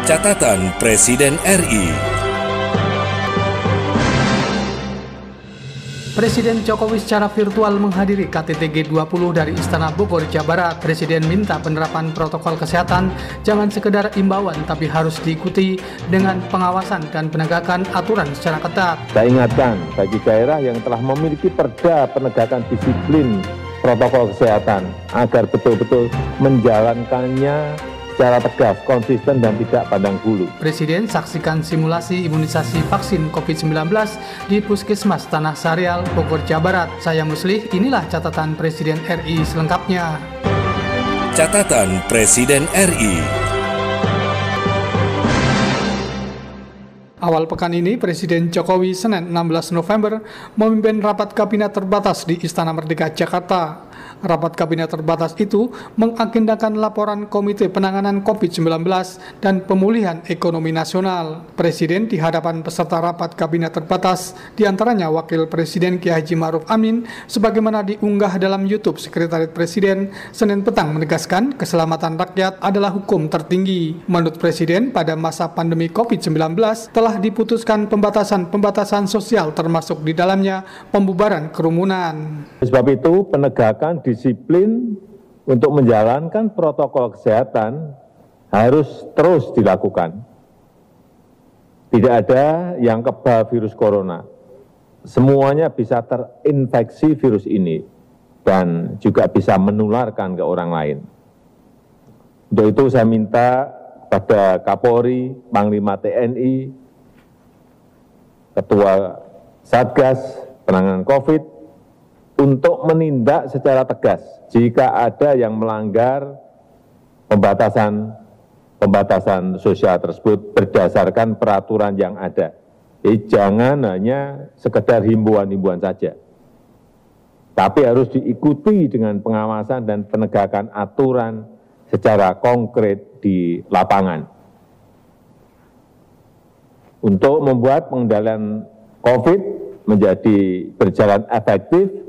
Catatan Presiden RI. Presiden Jokowi secara virtual menghadiri KTT G20 dari Istana Bogor, Jawa Barat. Presiden minta penerapan protokol kesehatan jangan sekedar imbauan, tapi harus diikuti dengan pengawasan dan penegakan aturan secara ketat. Saya ingatkan bagi daerah yang telah memiliki perda penegakan disiplin protokol kesehatan agar betul-betul menjalankannya secara tegas, konsisten, dan tidak pandang bulu. Presiden saksikan simulasi imunisasi vaksin COVID-19 di Puskesmas Tanah Sarial, Bogor, Jawa Barat. Saya Muslih, inilah catatan Presiden RI selengkapnya. Catatan Presiden RI. Awal pekan ini, Presiden Jokowi Senin 16 November memimpin rapat kabinet terbatas di Istana Merdeka, Jakarta. Rapat kabinet terbatas itu mengagendakan laporan Komite Penanganan COVID-19 dan Pemulihan Ekonomi Nasional. Presiden di hadapan peserta rapat kabinet terbatas, diantaranya Wakil Presiden Kiai Haji Ma'ruf Amin, sebagaimana diunggah dalam YouTube Sekretariat Presiden, Senin petang menegaskan keselamatan rakyat adalah hukum tertinggi. Menurut Presiden, pada masa pandemi COVID-19 telah diputuskan pembatasan sosial termasuk di dalamnya pembubaran kerumunan. Sebab itu penegakan disiplin untuk menjalankan protokol kesehatan harus terus dilakukan. Tidak ada yang kebal virus corona. Semuanya bisa terinfeksi virus ini dan juga bisa menularkan ke orang lain. Untuk itu saya minta kepada Kapolri, Panglima TNI, Ketua Satgas Penanganan COVID, untuk menindak secara tegas jika ada yang melanggar pembatasan sosial tersebut berdasarkan peraturan yang ada. Jadi jangan hanya sekedar himbauan-himbauan saja, tapi harus diikuti dengan pengawasan dan penegakan aturan secara konkret di lapangan. Untuk membuat pengendalian COVID menjadi berjalan efektif,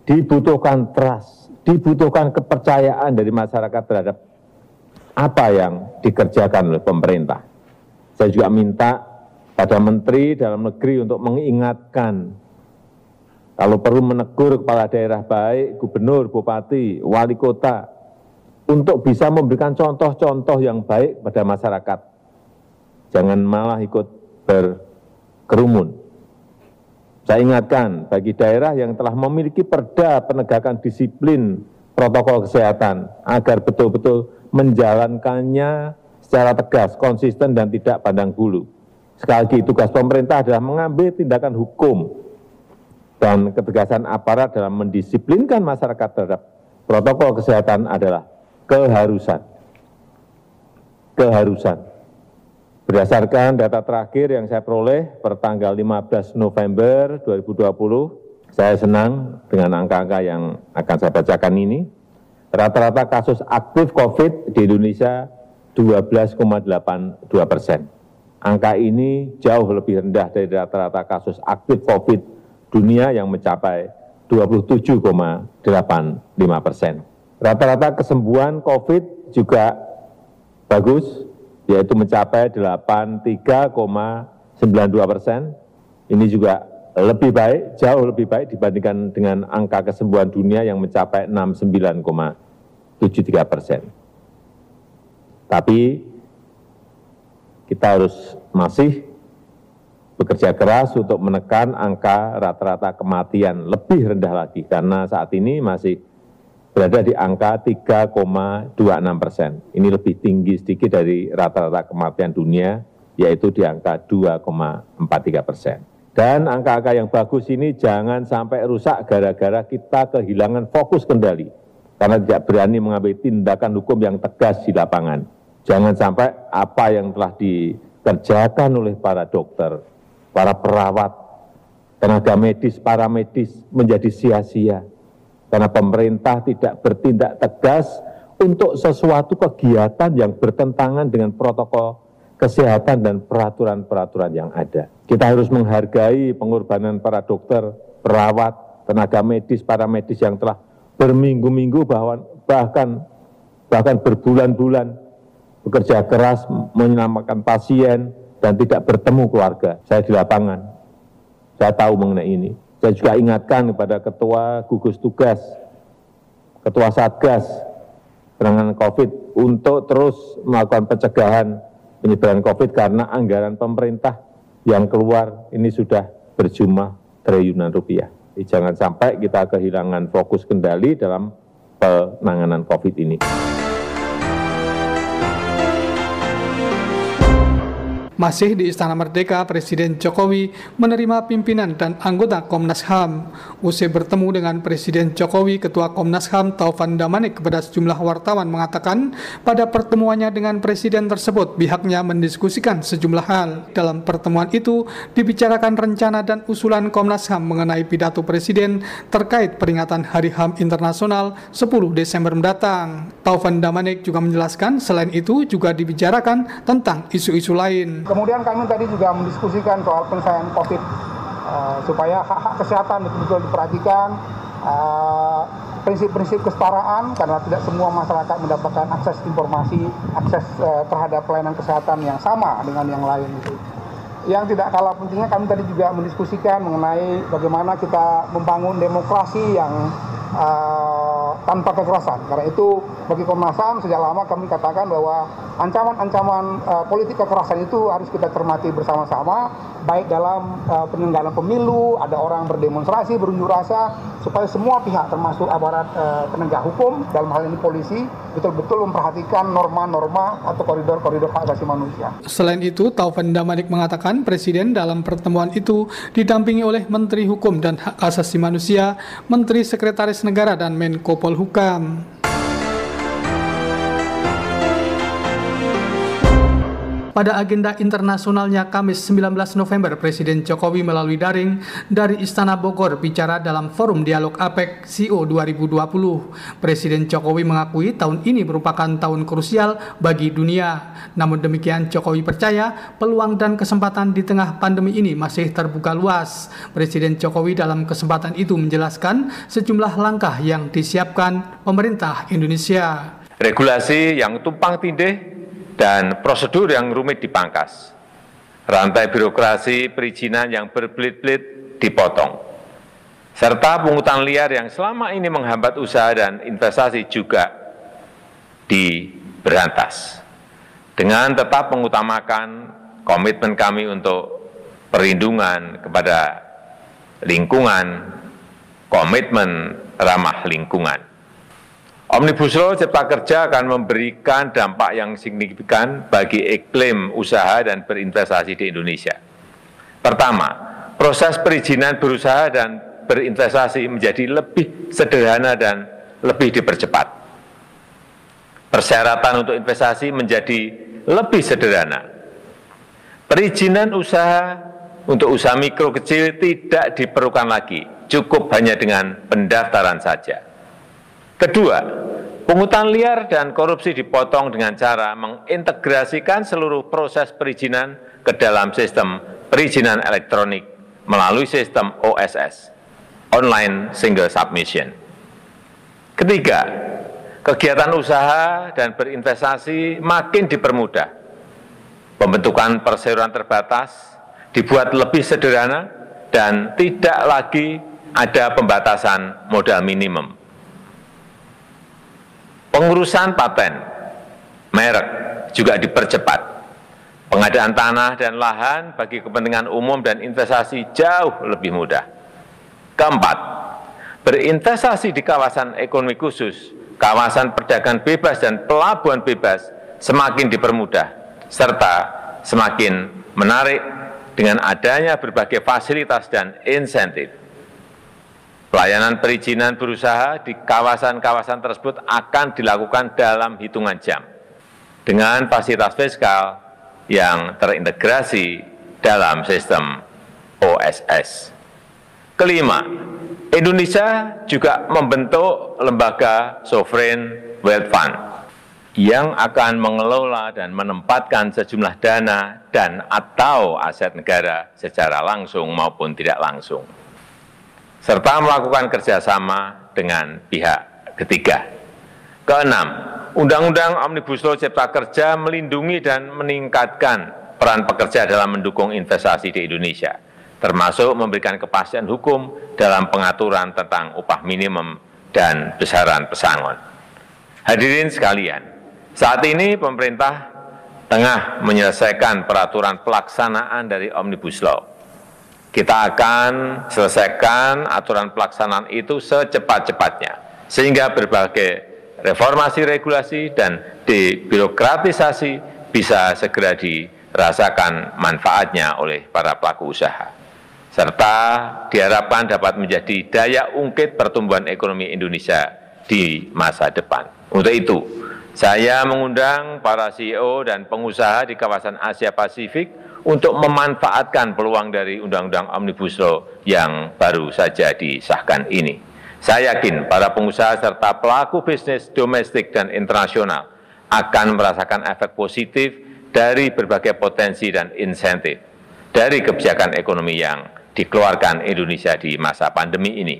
dibutuhkan trust, dibutuhkan kepercayaan dari masyarakat terhadap apa yang dikerjakan oleh pemerintah. Saya juga minta pada Menteri Dalam Negeri untuk mengingatkan, kalau perlu menegur kepala daerah baik, gubernur, bupati, wali kota, untuk bisa memberikan contoh-contoh yang baik pada masyarakat. Jangan malah ikut berkerumun. Saya ingatkan bagi daerah yang telah memiliki perda penegakan disiplin protokol kesehatan agar betul-betul menjalankannya secara tegas, konsisten, dan tidak pandang bulu. Sekali lagi, tugas pemerintah adalah mengambil tindakan hukum dan ketegasan aparat dalam mendisiplinkan masyarakat terhadap protokol kesehatan adalah keharusan. Berdasarkan data terakhir yang saya peroleh per tanggal 15 November 2020, saya senang dengan angka-angka yang akan saya bacakan ini. Rata-rata kasus aktif COVID di Indonesia 12,82%. Angka ini jauh lebih rendah dari rata-rata kasus aktif COVID dunia yang mencapai 27,85%. Rata-rata kesembuhan COVID juga bagus, yaitu mencapai 83,92%. Ini juga lebih baik, jauh lebih baik dibandingkan dengan angka kesembuhan dunia yang mencapai 69,73%. Tapi kita harus masih bekerja keras untuk menekan angka rata-rata kematian lebih rendah lagi, karena saat ini masih berada di angka 3,26%. Ini lebih tinggi sedikit dari rata-rata kematian dunia, yaitu di angka 2,43%. Dan angka-angka yang bagus ini jangan sampai rusak gara-gara kita kehilangan fokus kendali, karena tidak berani mengambil tindakan hukum yang tegas di lapangan. Jangan sampai apa yang telah dikerjakan oleh para dokter, para perawat, tenaga medis, para medis menjadi sia-sia. Karena pemerintah tidak bertindak tegas untuk sesuatu kegiatan yang bertentangan dengan protokol kesehatan dan peraturan-peraturan yang ada. Kita harus menghargai pengorbanan para dokter, perawat, tenaga medis, para medis yang telah berminggu-minggu bahkan berbulan-bulan bekerja keras menyelamatkan pasien dan tidak bertemu keluarga. Saya di lapangan, saya tahu mengenai ini. Saya juga ingatkan kepada Ketua Gugus Tugas, Ketua Satgas penanganan COVID untuk terus melakukan pencegahan penyebaran COVID karena anggaran pemerintah yang keluar ini sudah berjumlah triliunan rupiah. Jadi jangan sampai kita kehilangan fokus kendali dalam penanganan COVID ini. Masih di Istana Merdeka, Presiden Jokowi menerima pimpinan dan anggota Komnas HAM. Usai bertemu dengan Presiden Jokowi, Ketua Komnas HAM Taufan Damanik kepada sejumlah wartawan mengatakan pada pertemuannya dengan Presiden tersebut pihaknya mendiskusikan sejumlah hal. Dalam pertemuan itu dibicarakan rencana dan usulan Komnas HAM mengenai pidato Presiden terkait peringatan Hari HAM Internasional 10 Desember mendatang. Taufan Damanik juga menjelaskan selain itu juga dibicarakan tentang isu-isu lain. Kemudian kami tadi juga mendiskusikan soal penyelesaian COVID supaya hak-hak kesehatan betul-betul diperhatikan, prinsip-prinsip kesetaraan karena tidak semua masyarakat mendapatkan akses informasi, akses terhadap pelayanan kesehatan yang sama dengan yang lain. Yang tidak kalah pentingnya kami tadi juga mendiskusikan mengenai bagaimana kita membangun demokrasi yang tanpa kekerasan. Karena itu bagi Komnas HAM sejak lama kami katakan bahwa ancaman-ancaman politik kekerasan itu harus kita cermati bersama-sama, baik dalam penyelenggaraan pemilu, ada orang berdemonstrasi, berunjuk rasa, supaya semua pihak termasuk aparat penegak hukum, dalam hal ini polisi, betul-betul memperhatikan norma-norma atau koridor-koridor hak asasi manusia. Selain itu, Taufan Damanik mengatakan Presiden dalam pertemuan itu didampingi oleh Menteri Hukum dan Hak Asasi Manusia, Menteri Sekretaris Negara dan Menko Polhukam. Pada agenda internasionalnya Kamis 19 November, Presiden Jokowi melalui daring dari Istana Bogor bicara dalam Forum Dialog APEC CO 2020. Presiden Jokowi mengakui tahun ini merupakan tahun krusial bagi dunia. Namun demikian, Jokowi percaya peluang dan kesempatan di tengah pandemi ini masih terbuka luas. Presiden Jokowi dalam kesempatan itu menjelaskan sejumlah langkah yang disiapkan pemerintah Indonesia. Regulasi yang tumpang tindih dan prosedur yang rumit dipangkas. Rantai birokrasi perizinan yang berbelit-belit dipotong. Serta pungutan liar yang selama ini menghambat usaha dan investasi juga diberantas. Dengan tetap mengutamakan komitmen kami untuk perlindungan kepada lingkungan, komitmen ramah lingkungan. Omnibus Law Cipta Kerja akan memberikan dampak yang signifikan bagi iklim usaha dan berinvestasi di Indonesia. Pertama, proses perizinan berusaha dan berinvestasi menjadi lebih sederhana dan lebih dipercepat. Persyaratan untuk investasi menjadi lebih sederhana. Perizinan usaha untuk usaha mikro kecil tidak diperlukan lagi, cukup hanya dengan pendaftaran saja. Kedua, pungutan liar dan korupsi dipotong dengan cara mengintegrasikan seluruh proses perizinan ke dalam sistem perizinan elektronik melalui sistem OSS, Online Single Submission. Ketiga, kegiatan usaha dan berinvestasi makin dipermudah. Pembentukan perseroan terbatas dibuat lebih sederhana dan tidak lagi ada pembatasan modal minimum. Pengurusan paten, merek juga dipercepat. Pengadaan tanah dan lahan bagi kepentingan umum dan investasi jauh lebih mudah. Keempat, berinvestasi di kawasan ekonomi khusus, kawasan perdagangan bebas dan pelabuhan bebas semakin dipermudah, serta semakin menarik dengan adanya berbagai fasilitas dan insentif. Pelayanan perizinan berusaha di kawasan-kawasan tersebut akan dilakukan dalam hitungan jam dengan fasilitas fiskal yang terintegrasi dalam sistem OSS. Kelima, Indonesia juga membentuk lembaga Sovereign Wealth Fund yang akan mengelola dan menempatkan sejumlah dana dan atau aset negara secara langsung maupun tidak langsung, serta melakukan kerjasama dengan pihak ketiga. Keenam, Undang-Undang Omnibus Law Cipta Kerja melindungi dan meningkatkan peran pekerja dalam mendukung investasi di Indonesia, termasuk memberikan kepastian hukum dalam pengaturan tentang upah minimum dan besaran pesangon. Hadirin sekalian, saat ini pemerintah tengah menyelesaikan peraturan pelaksanaan dari Omnibus Law. Kita akan selesaikan aturan pelaksanaan itu secepat-cepatnya, sehingga berbagai reformasi regulasi dan debirokratisasi bisa segera dirasakan manfaatnya oleh para pelaku usaha, serta diharapkan dapat menjadi daya ungkit pertumbuhan ekonomi Indonesia di masa depan. Untuk itu, saya mengundang para CEO dan pengusaha di kawasan Asia Pasifik untuk memanfaatkan peluang dari Undang-Undang Omnibus Law yang baru saja disahkan ini. Saya yakin para pengusaha serta pelaku bisnis domestik dan internasional akan merasakan efek positif dari berbagai potensi dan insentif dari kebijakan ekonomi yang dikeluarkan Indonesia di masa pandemi ini.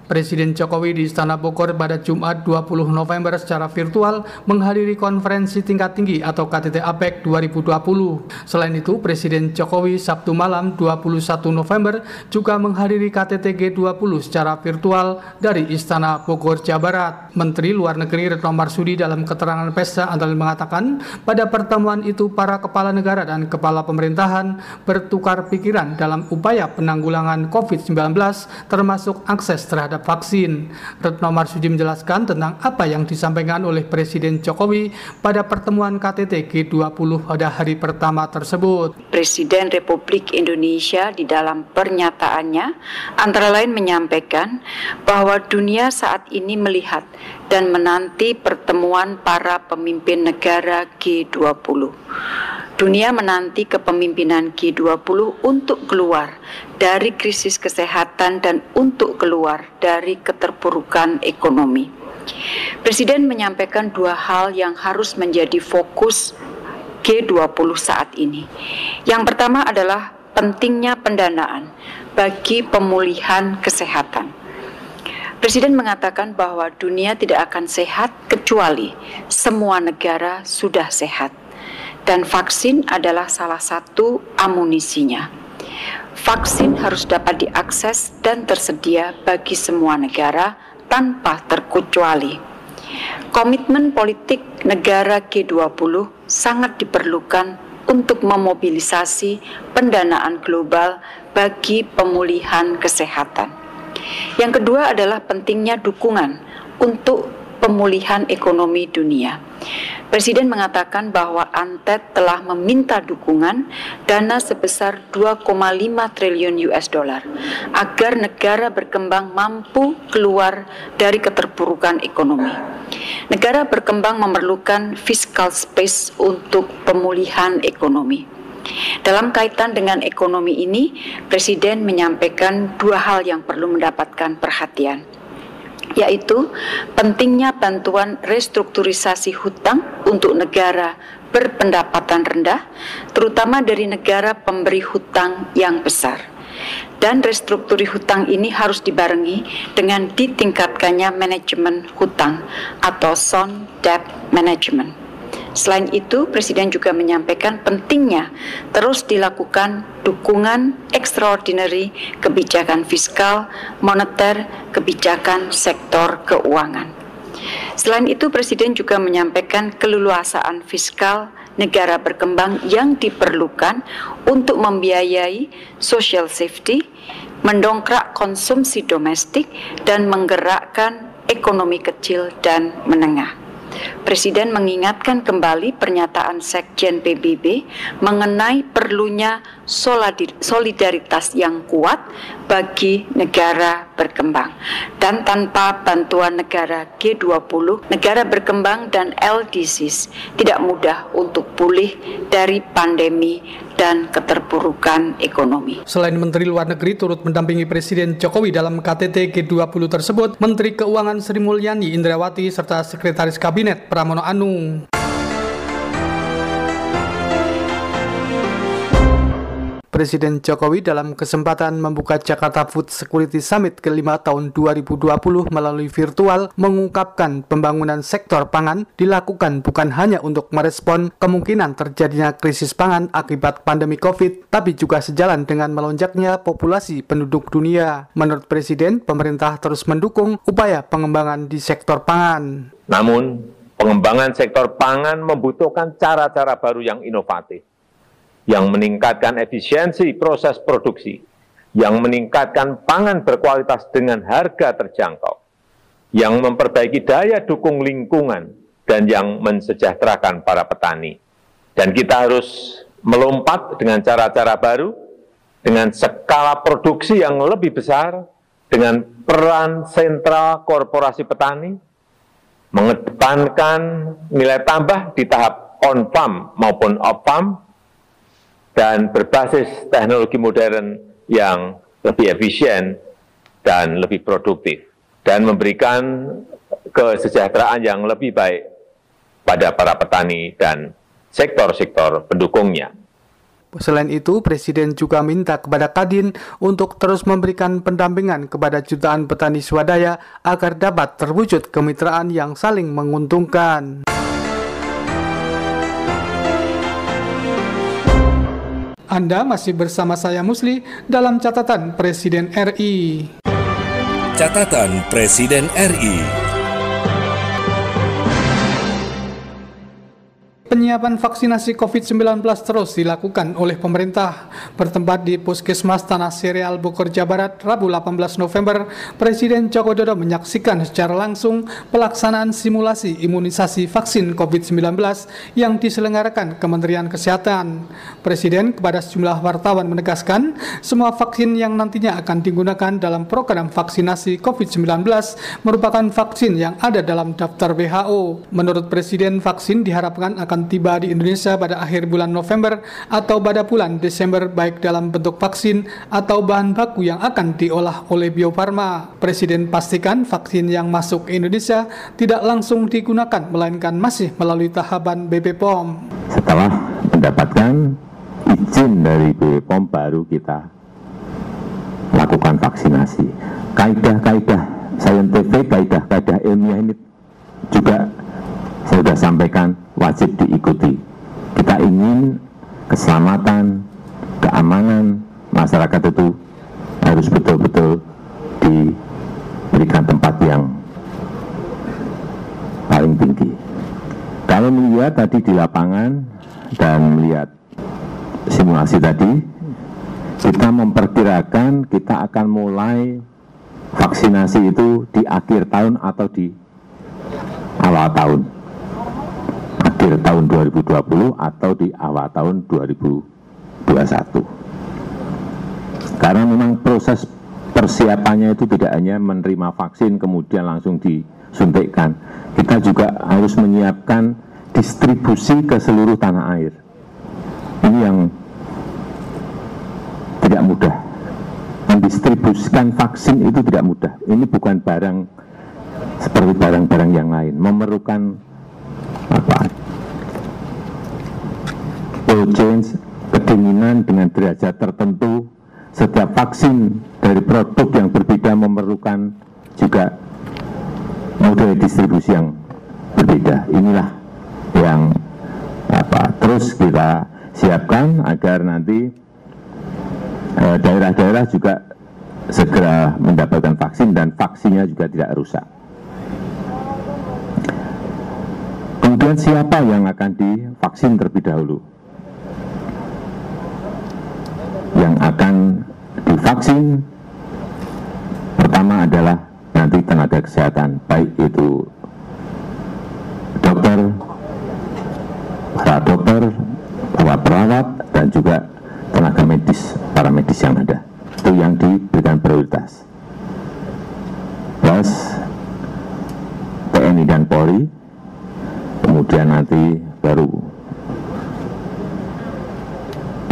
Presiden Jokowi di Istana Bogor pada Jumat 20 November secara virtual menghadiri konferensi tingkat tinggi atau KTT APEC 2020. Selain itu, Presiden Jokowi Sabtu malam 21 November juga menghadiri KTT G20 secara virtual dari Istana Bogor, Jawa Barat. Menteri Luar Negeri Retno Marsudi dalam keterangan pers antara mengatakan pada pertemuan itu para kepala negara dan kepala pemerintahan bertukar pikiran dalam upaya penanggulangan COVID-19 termasuk akses terhadap vaksin. Retno Marsudi menjelaskan tentang apa yang disampaikan oleh Presiden Jokowi pada pertemuan KTT G20 pada hari pertama tersebut. Presiden Republik Indonesia di dalam pernyataannya antara lain menyampaikan bahwa dunia saat ini melihat dan menanti pertemuan para pemimpin negara G20. Dunia menanti kepemimpinan G20 untuk keluar dari krisis kesehatan dan untuk keluar dari keterpurukan ekonomi. Presiden menyampaikan dua hal yang harus menjadi fokus G20 saat ini. Yang pertama adalah pentingnya pendanaan bagi pemulihan kesehatan. Presiden mengatakan bahwa dunia tidak akan sehat kecuali semua negara sudah sehat. Dan vaksin adalah salah satu amunisinya. Vaksin harus dapat diakses dan tersedia bagi semua negara tanpa terkecuali. Komitmen politik negara G20 sangat diperlukan untuk memobilisasi pendanaan global bagi pemulihan kesehatan. Yang kedua adalah pentingnya dukungan untuk pemulihan ekonomi dunia. Presiden mengatakan bahwa ANTED telah meminta dukungan dana sebesar 2,5 triliun US dollar agar negara berkembang mampu keluar dari keterpurukan ekonomi. Negara berkembang memerlukan fiscal space untuk pemulihan ekonomi. Dalam kaitan dengan ekonomi ini, Presiden menyampaikan dua hal yang perlu mendapatkan perhatian, yaitu pentingnya bantuan restrukturisasi hutang untuk negara berpendapatan rendah, terutama dari negara pemberi hutang yang besar. Dan restrukturi hutang ini harus dibarengi dengan ditingkatkannya manajemen hutang atau sound debt management. Selain itu, Presiden juga menyampaikan pentingnya terus dilakukan dukungan extraordinary kebijakan fiskal, moneter, kebijakan sektor keuangan. Selain itu, Presiden juga menyampaikan keleluasaan fiskal negara berkembang yang diperlukan untuk membiayai social safety, mendongkrak konsumsi domestik, dan menggerakkan ekonomi kecil dan menengah. Presiden mengingatkan kembali pernyataan Sekjen PBB mengenai perlunya solidaritas yang kuat bagi negara berkembang. Dan tanpa bantuan negara G20, negara berkembang dan LDCs tidak mudah untuk pulih dari pandemi dan keterpurukan ekonomi. Selain Menteri Luar Negeri turut mendampingi Presiden Jokowi dalam KTT G20 tersebut, Menteri Keuangan Sri Mulyani Indrawati serta Sekretaris Kabinet Pramono Anung. Presiden Jokowi dalam kesempatan membuka Jakarta Food Security Summit ke-5 tahun 2020 melalui virtual mengungkapkan pembangunan sektor pangan dilakukan bukan hanya untuk merespon kemungkinan terjadinya krisis pangan akibat pandemi COVID, tapi juga sejalan dengan melonjaknya populasi penduduk dunia. Menurut Presiden, pemerintah terus mendukung upaya pengembangan di sektor pangan. Namun, pengembangan sektor pangan membutuhkan cara-cara baru yang inovatif, yang meningkatkan efisiensi proses produksi, yang meningkatkan pangan berkualitas dengan harga terjangkau, yang memperbaiki daya dukung lingkungan, dan yang mensejahterakan para petani. Dan kita harus melompat dengan cara-cara baru, dengan skala produksi yang lebih besar, dengan peran sentral korporasi petani, mengedepankan nilai tambah di tahap on-farm maupun off-farm, dan berbasis teknologi modern yang lebih efisien dan lebih produktif, dan memberikan kesejahteraan yang lebih baik pada para petani dan sektor-sektor pendukungnya. Selain itu, Presiden juga minta kepada Kadin untuk terus memberikan pendampingan kepada jutaan petani swadaya agar dapat terwujud kemitraan yang saling menguntungkan. Anda masih bersama saya Musli dalam catatan Presiden RI. Catatan Presiden RI. Penyiapan vaksinasi COVID-19 terus dilakukan oleh pemerintah. Bertempat di Puskesmas Tanah Sereal Bogor, Jawa Barat, Rabu 18 November, Presiden Joko Widodo menyaksikan secara langsung pelaksanaan simulasi imunisasi vaksin COVID-19 yang diselenggarakan Kementerian Kesehatan. Presiden kepada sejumlah wartawan menegaskan, semua vaksin yang nantinya akan digunakan dalam program vaksinasi COVID-19 merupakan vaksin yang ada dalam daftar WHO. Menurut Presiden, vaksin diharapkan akan tiba di Indonesia pada akhir bulan November atau pada bulan Desember, baik dalam bentuk vaksin atau bahan baku yang akan diolah oleh Bio Farma. Presiden pastikan vaksin yang masuk ke Indonesia tidak langsung digunakan, melainkan masih melalui tahapan BPOM. Setelah mendapatkan izin dari BPOM, baru kita lakukan vaksinasi. Kaidah-kaidah saintifik, kaidah-kaidah ilmiah ini juga saya sudah sampaikan wajib diikuti. Kita ingin keselamatan, keamanan masyarakat itu harus betul-betul diberikan tempat yang paling tinggi. Kalau melihat tadi di lapangan dan melihat simulasi tadi, kita memperkirakan kita akan mulai vaksinasi itu di akhir tahun atau di awal tahun. Akhir tahun 2020 atau di awal tahun 2021. Karena memang proses persiapannya itu tidak hanya menerima vaksin kemudian langsung disuntikkan. Kita juga harus menyiapkan distribusi ke seluruh tanah air. Ini yang tidak mudah. Mendistribusikan vaksin itu tidak mudah. Ini bukan barang seperti barang-barang yang lain. Memerlukan cold chain, kedinginan dengan derajat tertentu. Setiap vaksin dari produk yang berbeda memerlukan juga model distribusi yang berbeda. Inilah yang terus kita siapkan agar nanti daerah-daerah juga segera mendapatkan vaksin dan vaksinnya juga tidak rusak. Kemudian siapa yang akan divaksin terlebih dahulu? Yang akan divaksin pertama adalah nanti tenaga kesehatan, baik itu dokter, para dokter, para perawat, dan juga tenaga medis, para medis yang ada. Itu yang diberikan prioritas. Plus TNI dan Polri, kemudian nanti baru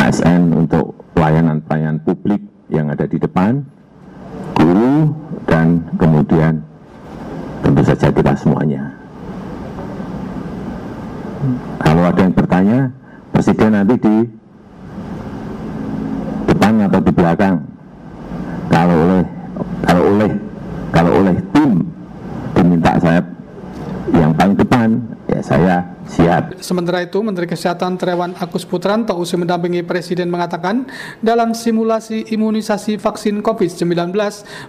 ASN untuk pelayanan-pelayanan publik yang ada di depan, guru, dan kemudian tentu saja kita semuanya. Kalau ada yang bertanya, Presiden nanti di depan atau di belakang. Kalau oleh tim diminta saya yang paling depan, ya saya siap. Sementara itu, Menteri Kesehatan Terawan Agus Putranto usai mendampingi Presiden mengatakan dalam simulasi imunisasi vaksin COVID-19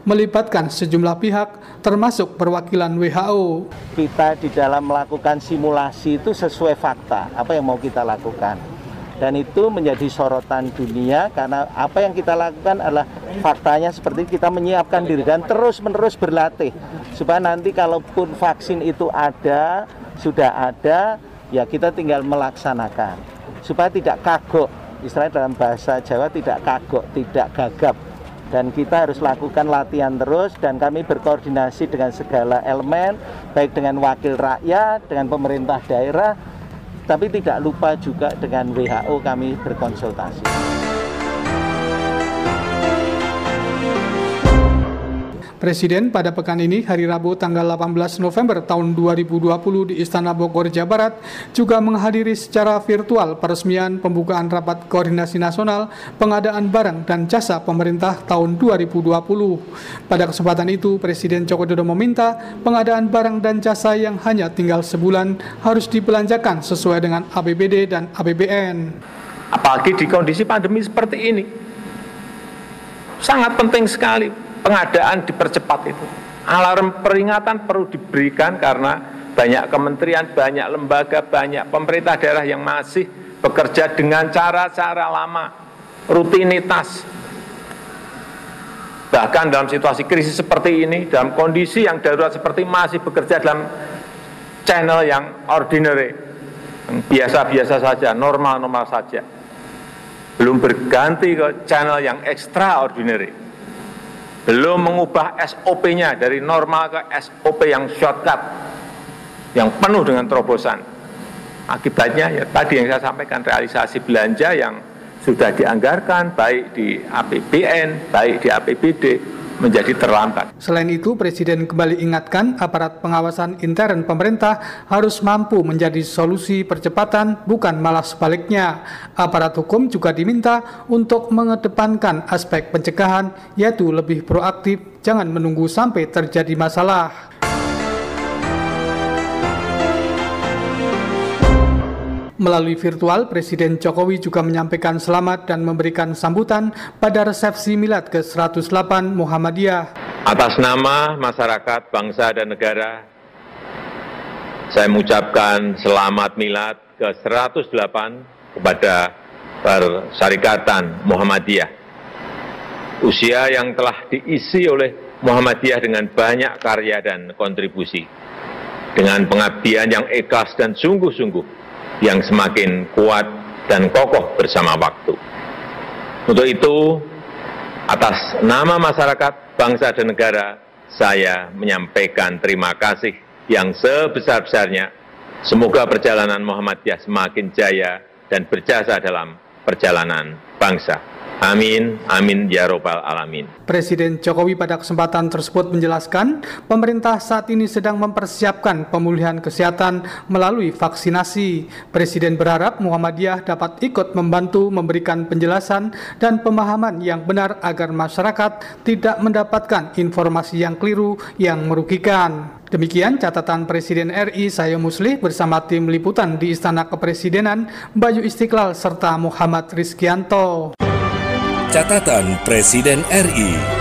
melibatkan sejumlah pihak termasuk perwakilan WHO. Kita di dalam melakukan simulasi itu sesuai fakta, apa yang mau kita lakukan. Dan itu menjadi sorotan dunia karena apa yang kita lakukan adalah faktanya seperti kita menyiapkan diri dan terus-menerus berlatih. Supaya nanti kalaupun vaksin itu ada, sudah ada, ya kita tinggal melaksanakan. Supaya tidak kagok, istilahnya dalam bahasa Jawa tidak kagok, tidak gagap. Dan kita harus lakukan latihan terus dan kami berkoordinasi dengan segala elemen, baik dengan wakil rakyat, dengan pemerintah daerah, tapi tidak lupa juga dengan WHO kami berkonsultasi. Presiden pada pekan ini, hari Rabu tanggal 18 November tahun 2020 di Istana Bogor, Jawa Barat, juga menghadiri secara virtual peresmian pembukaan Rapat Koordinasi Nasional Pengadaan Barang dan Jasa Pemerintah tahun 2020. Pada kesempatan itu, Presiden Joko Widodo meminta pengadaan barang dan jasa yang hanya tinggal sebulan harus dibelanjakan sesuai dengan APBD dan APBN. Apalagi di kondisi pandemi seperti ini, sangat penting sekali pengadaan dipercepat itu. Alarm peringatan perlu diberikan karena banyak kementerian, banyak lembaga, banyak pemerintah daerah yang masih bekerja dengan cara-cara lama, rutinitas. Bahkan dalam situasi krisis seperti ini, dalam kondisi yang darurat seperti masih bekerja dalam channel yang ordinary, yang biasa-biasa saja, normal-normal saja. Belum berganti ke channel yang extraordinary. Belum mengubah SOP-nya dari normal ke SOP yang shortcut, yang penuh dengan terobosan. Akibatnya ya tadi yang saya sampaikan, realisasi belanja yang sudah dianggarkan baik di APBN, baik di APBD menjadi terlambat. Selain itu, Presiden kembali ingatkan aparat pengawasan intern pemerintah harus mampu menjadi solusi percepatan, bukan malah sebaliknya. Aparat hukum juga diminta untuk mengedepankan aspek pencegahan, yaitu lebih proaktif, jangan menunggu sampai terjadi masalah. Melalui virtual, Presiden Jokowi juga menyampaikan selamat dan memberikan sambutan pada resepsi Milad ke-108 Muhammadiyah. Atas nama masyarakat, bangsa, dan negara, saya mengucapkan selamat Milad ke-108 kepada Persyarikatan Muhammadiyah. Usia yang telah diisi oleh Muhammadiyah dengan banyak karya dan kontribusi, dengan pengabdian yang ikhlas dan sungguh-sungguh, yang semakin kuat dan kokoh bersama waktu. Untuk itu, atas nama masyarakat, bangsa, dan negara, saya menyampaikan terima kasih yang sebesar-besarnya. Semoga perjalanan Muhammadiyah semakin jaya dan berjasa dalam perjalanan bangsa. Amin, amin, ya robbal alamin. Presiden Jokowi pada kesempatan tersebut menjelaskan, pemerintah saat ini sedang mempersiapkan pemulihan kesehatan melalui vaksinasi. Presiden berharap Muhammadiyah dapat ikut membantu memberikan penjelasan dan pemahaman yang benar agar masyarakat tidak mendapatkan informasi yang keliru yang merugikan. Demikian catatan Presiden RI saya Muslih bersama tim liputan di Istana Kepresidenan, Bayu Istiqlal serta Muhammad Rizkianto. Catatan Presiden RI.